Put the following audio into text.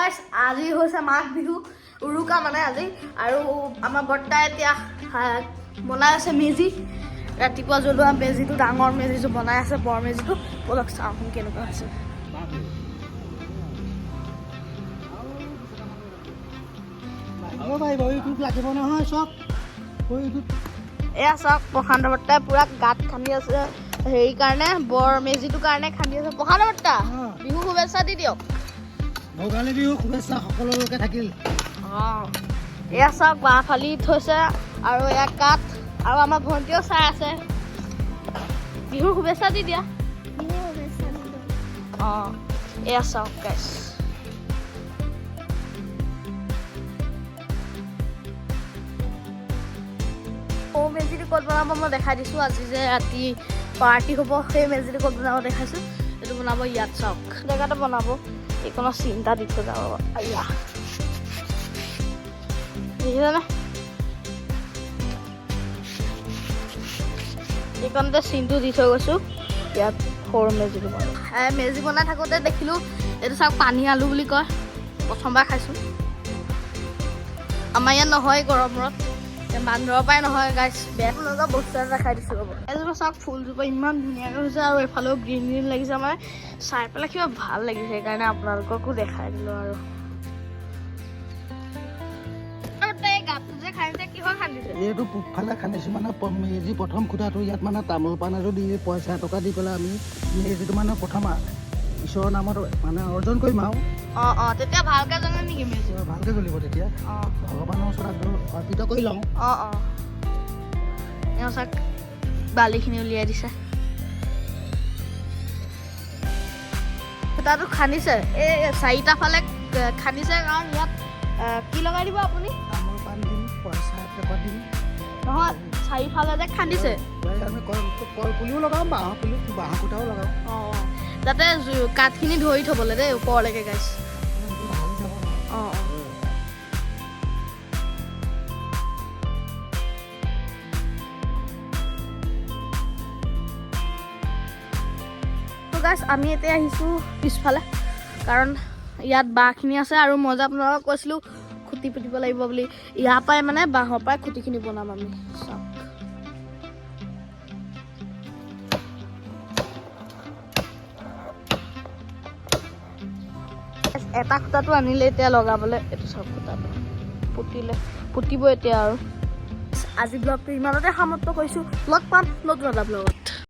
গাইছ আজি হৈছে মাঘ বিহু উৰুকা মানে আজি আৰু আমাৰ বৰ্তা এতিয়া বনাই আছে মেজি ৰাতিপুৱা জ্বলোৱা মেজিটো ডাঙৰ মেজিটো বনাই আছে বৰ মেজিটো বলক চাওঁ কেনেকুৱা আছে এয়া চাওক প্ৰশান্ত বৰ্তাই পুৰা গাঁত খান্দি আছে হেৰি কাৰণে বৰ মেজিটোৰ কাৰণে খান্দি আছে প্ৰশান্ত বৰ্তা বিহু শুভেচ্ছা দি দিয়ক ভোগালী বিহু শুভেচ্ছা সকলোকে থাকিল এয়া চাওক বাঁহ ফালি থৈছে আৰু এয়া কাঠ আৰু আমাৰ ভণ্টিও চাই আছে বিহুৰ শুভেচ্ছা দি দিয়া এয়া চাওক গাইছ মেজিটো ক'ত বনাব মই দেখাই দিছোঁ আজি যে ৰাতি পাৰ্টি হ'ব সেই মেজিটো ক'ত বনাব দেখাইছোঁ এইটো বনাব ইয়াত চাওক জেগাতে বনাব এইকণৰ চিন্তা দি থৈ যাব আয়া দেখিছেনে এইকণতে চিনটো দি থৈ গৈছোঁ ইয়াত সৰু মেজিটো বনাব মেজি বনাই থাকোঁতে দেখিলোঁ এইটো চাওক পানী আলু বুলি কয় প্ৰথমবাৰ খাইছোঁ আমাৰ ইয়াত নহয় গৰমত বান্দৰৰ পৰাই নহয় গাইছ বেয়া লগা বস্তু এটা দেখাই দিছোঁ ৰ'ব এজোপা চাওক ফুলজোপা ইমান ধুনীয়াকৈ হৈছে আৰু এইফালেও গ্ৰীণ গ্ৰীণ লাগিছে মানে চাই পেলাই কিবা ভাল লাগিছে সেইকাৰণে আপোনালোককো দেখাই দিলোঁ আৰু এইটো পূবফালে খান্দিছোঁ মানে মেজি প্ৰথম খুটাটো ইয়াত মানে তামোল পাণ আৰু দি পইচা টকা দি পেলাই আমি মেজিটো মানে প্ৰথম ঈশ্বৰৰ নামত মানে অৰ্জন কৰিম আৰু তেতিয়া ভালকৈ জানে নেকি মেজি ভালকৈ জ্বলিব তেতিয়া ভগৱানৰ ওচৰত অৰ্পিত কৰি লওঁ এওঁ চাওক বালিখিনি উলিয়াই দিছে তাতো খান্দিছে এই চাৰিটা ফালে খান্দিছে কাৰণ ইয়াত কি লগাই দিব আপুনি তামোল পাণ দিম পইচা টকা দিম নহয় চাৰিওফালে যে খান্দিছে আমি কলপুলিও লগাওঁ বাঁহ খুটাও লগাওঁ যাতে কাঠখিনি ধৰি থ'বলৈ দেই ওপৰলৈকে গাইছ গাইছ আমি এতিয়া আহিছোঁ পিছফালে কাৰণ ইয়াত বাঁহখিনি আছে আৰু মই যে আপোনালোকক কৈছিলোঁ খুটি পুতিব লাগিব বুলি ইয়াৰ পৰাই মানে বাঁহৰ পৰাই খুটিখিনি বনাম আমি চাওক এটা খুটাটো আনিলে এতিয়া লগাবলৈ এইটো চাওক খুটাটো পুতিব এতিয়া আৰু আজি ব্লগটো ইমানতে সমাপ্ত কৰিছোঁ লগ পাম নতুন এটা ব্লগত